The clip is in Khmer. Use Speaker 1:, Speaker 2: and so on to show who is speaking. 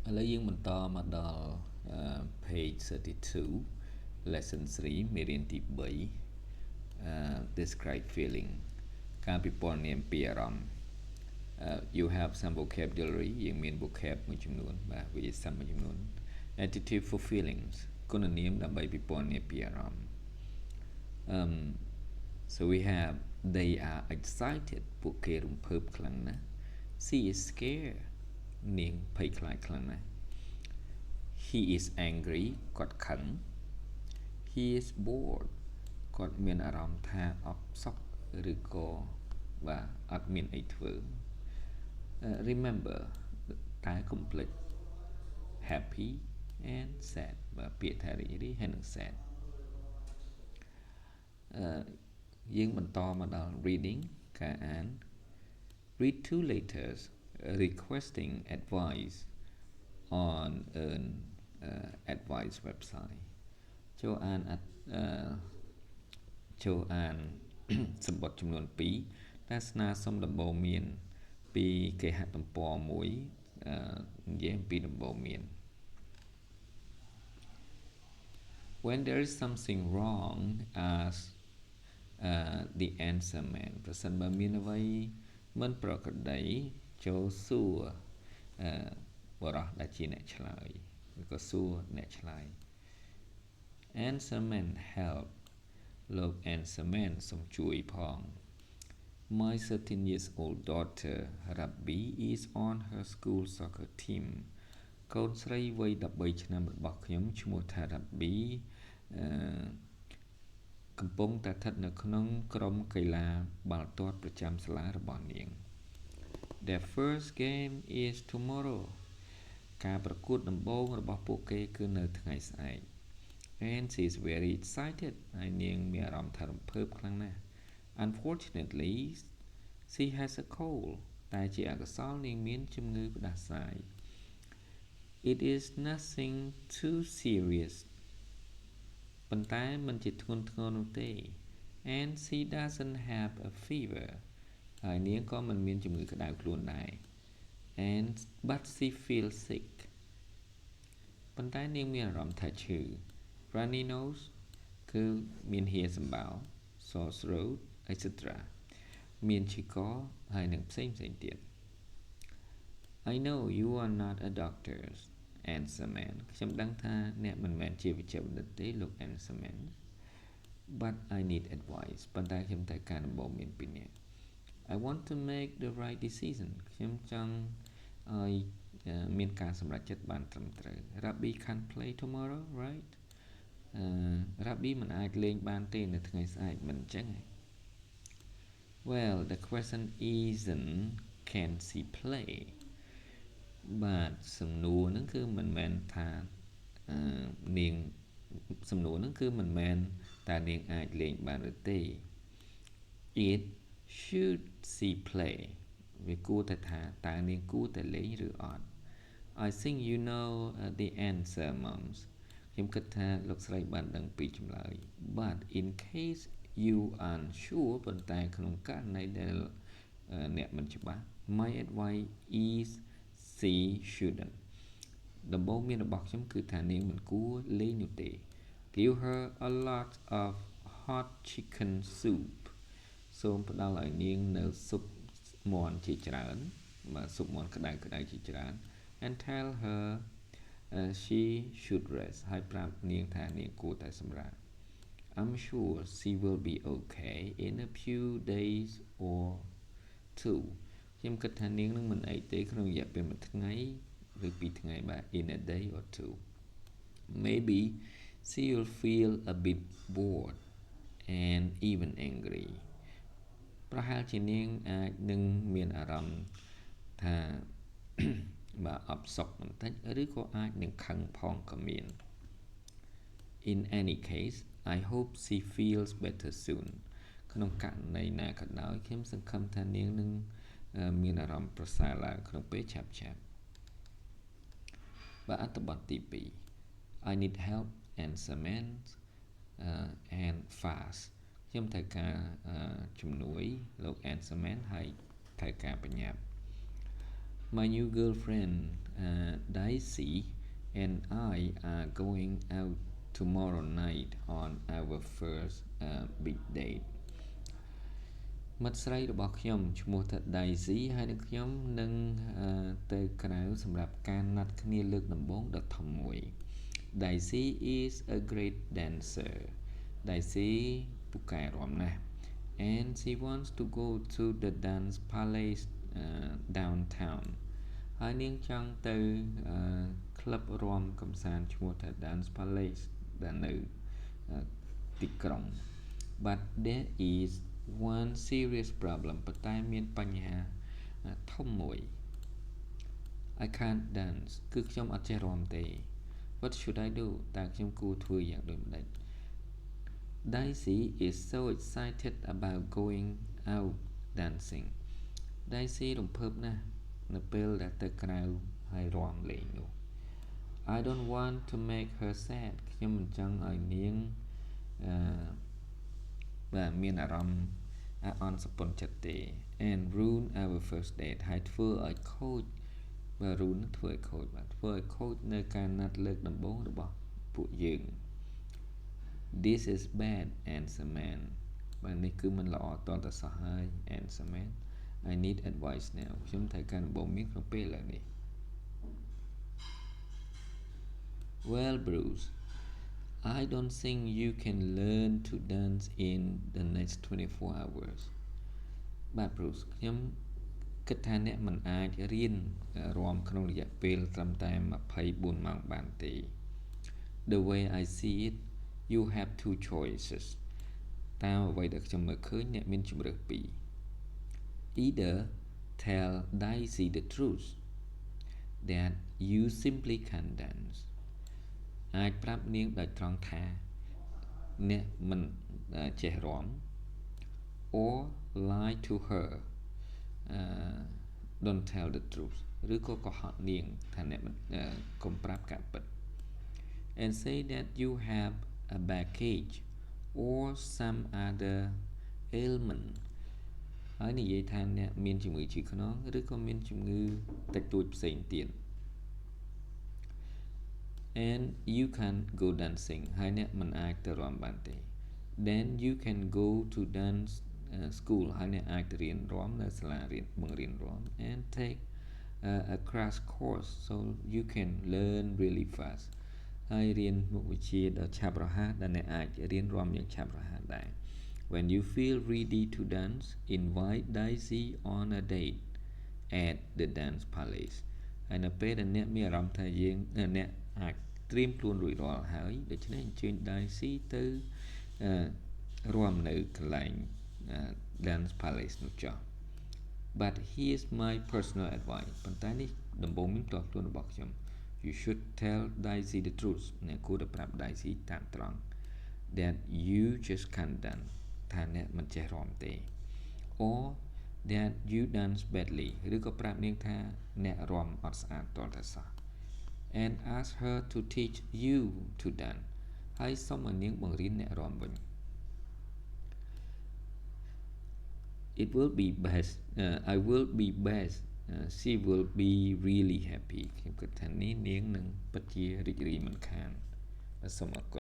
Speaker 1: ឥឡូវយើងបន្តមកដល់ page 32 lesson 3មេរៀនទី3 describe feeling ការពិពណ៌នាពីអារម្មណ៍ you have some vocabulary យើងមាន vocab មួយចំនួនបាទវាស័ព្ទមួយចំនួន adjective for feelings គុណនាមដើម្បីពិពណ៌នាពីអារម្មណ៍ um so we have they are excited ពួកគេរំភើបខ្លាំងណាស់ she is scared នាងភ័យខ្លាចខ្លាំងណាស់ he is angry គាត់ខឹង he is bored គាត់មានអារម្មណ៍ថាអផ្សុកឬក៏បាទអត់មានអីធ្វើ remember តែកុំភ្លេច happy and sad បាទពាក្យថារីករាយហើយនិង sad យើងបន្តមកដល់ reading ការអាន read two letters requesting advice on an advice website ចូលអានសម្បត្តិចំនួន2ដែលស្នើសុំដំបូន្មានពីគេហទំព័រមួយនិយាយអំពីដំបូន្មាន when there is something wrong ask the answer man ប្រសិនបើមានអ្វីមិនប្រក្រតីចូលសួរបរិះដែលជាអ្នកឆ្លើយឬក៏សួរអ្នកឆ្លើយ answer man help លោក answer man សូមជួយផង my 13 years old daughter Rabbi is on her school soccer team កូនស្រីវ័យ13ឆ្នាំរបស់ខ្ញុំឈ្មោះថា Rabbi កំពុងតែស្ថិតនៅក្នុងក្រុមកីឡាបាល់ទាត់ប្រចាំសាលារបស់នាង Their first game is tomorrow ការប្រកួតដំបូងរបស់ពួកគេគឺនៅថ្ងៃស្អែក and she is very excited ហើយនាងមានអារម្មណ៍ថារំភើបខ្លាំងណាស់ Unfortunately she has a cold តែជាអកុសលនាងមានជំងឺផ្ដាសាយ It is nothing too serious ប៉ុន្តែមិនជាធ្ងន់ធ្ងរនោះទេ and she doesn't have a fever ហើយនាងក៏មិនមានជំងឺក្តៅខ្លួនដែរ but she feels sick ប៉ុន្តែនាងមានអារម្មណ៍ថាឈឺ runny nose គឺមានហៀសម្បោរ sore throat etc មានឈឺកហើយនឹងផ្សេងទៀត I know you are not a doctor answer man ខ្ញុំដឹងថាអ្នកមិនមែនជាវិជ្ជបណ្ឌិតទេលោក answer man but I need advice ប៉ុន្តែខ្ញុំត្រូវការដំបូន្មានពីអ្នក I want to make the right decision ខ្ញុំចង់ឲ្យមានការសម្រេចចិត្តបានត្រឹមត្រូវ Rabbi can't play tomorrow right Rabbi មិនអាចលេងបានទេនៅថ្ងៃស្អែកមិនអញ្ចឹង Well the question isn't can she play បាទសំណួរហ្នឹងគឺមិនមែនថានាងសំណួរហ្នឹងគឺមិនមែនតើនាងអាចលេងបានឬទេ It should she play វាគួរតែថាតើនាងគួរតែលេងឬអត់ I think you know the answer moms ខ្ញុំគិតថាលោកស្រីបានដឹងពីចម្លើយ But in case you aren't sure ប៉ុន្តែក្នុងករណីដែលអ្នកមិនច្បាស់ My advice is she shouldn't ដំបូន្មានរបស់ខ្ញុំគឺថានាងមិនគួរលេងនោះទេ Give her a lot of hot chicken soup សូមផ្ដល់ឲ្យនាងនៅស៊ុបមាន់ជាច្រើនបាទស៊ុបមាន់ក្តៅជាច្រើន and tell her she should rest ហើយប្រាប់នាងថានាងគួរតែសម្រាក I'm sure she will be okay in a few days or two ខ្ញុំគិតថានាងនឹងមិនអីទេក្នុងរយៈពេលមួយថ្ងៃឬពីរថ្ងៃបាទ in a day or two maybe she will feel a bit bored and even angry ប្រហែលជានាងអាចនឹងមានអារម្មណ៍ថាបាទអផ្សុកបន្តិចឬក៏អាចនឹងខឹងផងក៏មាន In any case I hope she feels better soon ក្នុងករណីណាក៏ដោយខ្ញុំសង្ឃឹមថានាងនឹងមានអារម្មណ៍ប្រសើរឡើងក្នុងពេលឆាប់បាទអត្ថបទទី2 I need help and cement and fast ខ្ញុំត្រូវការជំនួយលោក answer man ហើយត្រូវការបញ្ញាប់ My new girlfriend Daisy and I are going out tomorrow night on our first big date មិត្តស្រីរបស់ខ្ញុំឈ្មោះថា Daisy ហើយនឹងខ្ញុំនឹងទៅក្រៅសម្រាប់ការណាត់គ្នាលើកដំបូងដ៏ធំមួយ Daisy is a great dancer Daisy ពូកែរាំណាស់ and she wants to go to the dance palace downtown ហើយនាងចង់ទៅក្លឹបរាំកម្សាន្តឈ្មោះថា Dance Palace ដែលនៅទីក្រុង but there is one serious problem ប៉ុន្តែមានបញ្ហាធំមួយ I can't dance គឺខ្ញុំអត់ចេះរាំទេ What should I do តើខ្ញុំគួរធ្វើយ៉ាងដូចម្តេច Daisy is so excited about going out dancing Daisy រំភើបណាស់នៅពេលដែលទៅក្រៅហើយរាំលេងនោះ I don't want to make her sad ខ្ញុំមិនចង់ឲ្យនាងមានអារម្មណ៍អន់សប្បុរសចិត្តទេ and ruin our first date ហើយធ្វើឲ្យខូចruin ធ្វើឲ្យខូចធ្វើឲ្យខូចនៅការណាត់លើកដំបូងរបស់ពួកយើង This is bad answer man បាទនេះគឺមិនល្អតតែសោះហើយ answer man I need advice now ខ្ញុំត្រូវការដំបូន្មានក្នុងពេលឥឡូវនេះ Well Bruce I don't think you can learn to dance in the next 24 hours បាទ Bruce ខ្ញុំគិតថាអ្នកមិនអាចរៀនរាំក្នុងរយៈពេលត្រឹមតែ24ម៉ោងបានទេ The way I see it you have two choices តាមអ្វីដែលខ្ញុំមើលឃើញអ្នកមានជម្រើសពីរ Either tell Daisy the truth that you simply can't dance អាចប្រាប់នាងដោយត្រង់ថាអ្នកមិនចេះរាំ or lie to her don't tell the truth ឬក៏កុហកនាងថាអ្នកកុំប្រាប់ការពិត and say that you have a backache or some other ailment ហើយនិយាយថាអ្នកមានជំងឺឈឺខ្នងឬក៏មានជំងឺតិចតួចផ្សេងទៀត and you can go dancing ហើយអ្នកមិនអាចទៅរាំបានទេ then you can go to dance school ហើយអ្នកអាចទៅរៀនរាំនៅសាលារៀនបង្រៀនរាំ and take a crash course so you can learn really fast ហើយរៀនមុខវិជ្ជាដ៏ឆាប់រហ័សដែលអ្នកអាចរៀនរាំយ៉ាងឆាប់រហ័សដែរ When you feel ready to dance invite Daisy on a date at the dance palace ហើយនៅពេលដែលអ្នកមានអារម្មណ៍ថាអ្នកអាចត្រៀមខ្លួនរួចរាល់ហើយដូច្នេះអញ្ជើញ Daisy ទៅរាំនៅកន្លែងDance Palace នោះចុះ But here's my personal advice ប៉ុន្តែនេះដំបូន្មានផ្ទាល់ខ្លួនរបស់ខ្ញុំ You should tell Daisy the truth អ្នកគួរតែប្រាប់ Daisy តាមត្រង់ that you just can't dance ថាអ្នកមិនចេះរាំទេ or that you dance badly ឬក៏ប្រាប់នាងថាអ្នករាំអត់ស្អាតទាល់តែសោះ and ask her to teach you to dance ហើយសូមឲ្យនាងបង្រៀនអ្នករាំវិញ It will be best I will be best she will be really happy ខ្ញុំគិតថានេះនាងនឹងពិតជារីករាយមិនខានសូមអរគុណ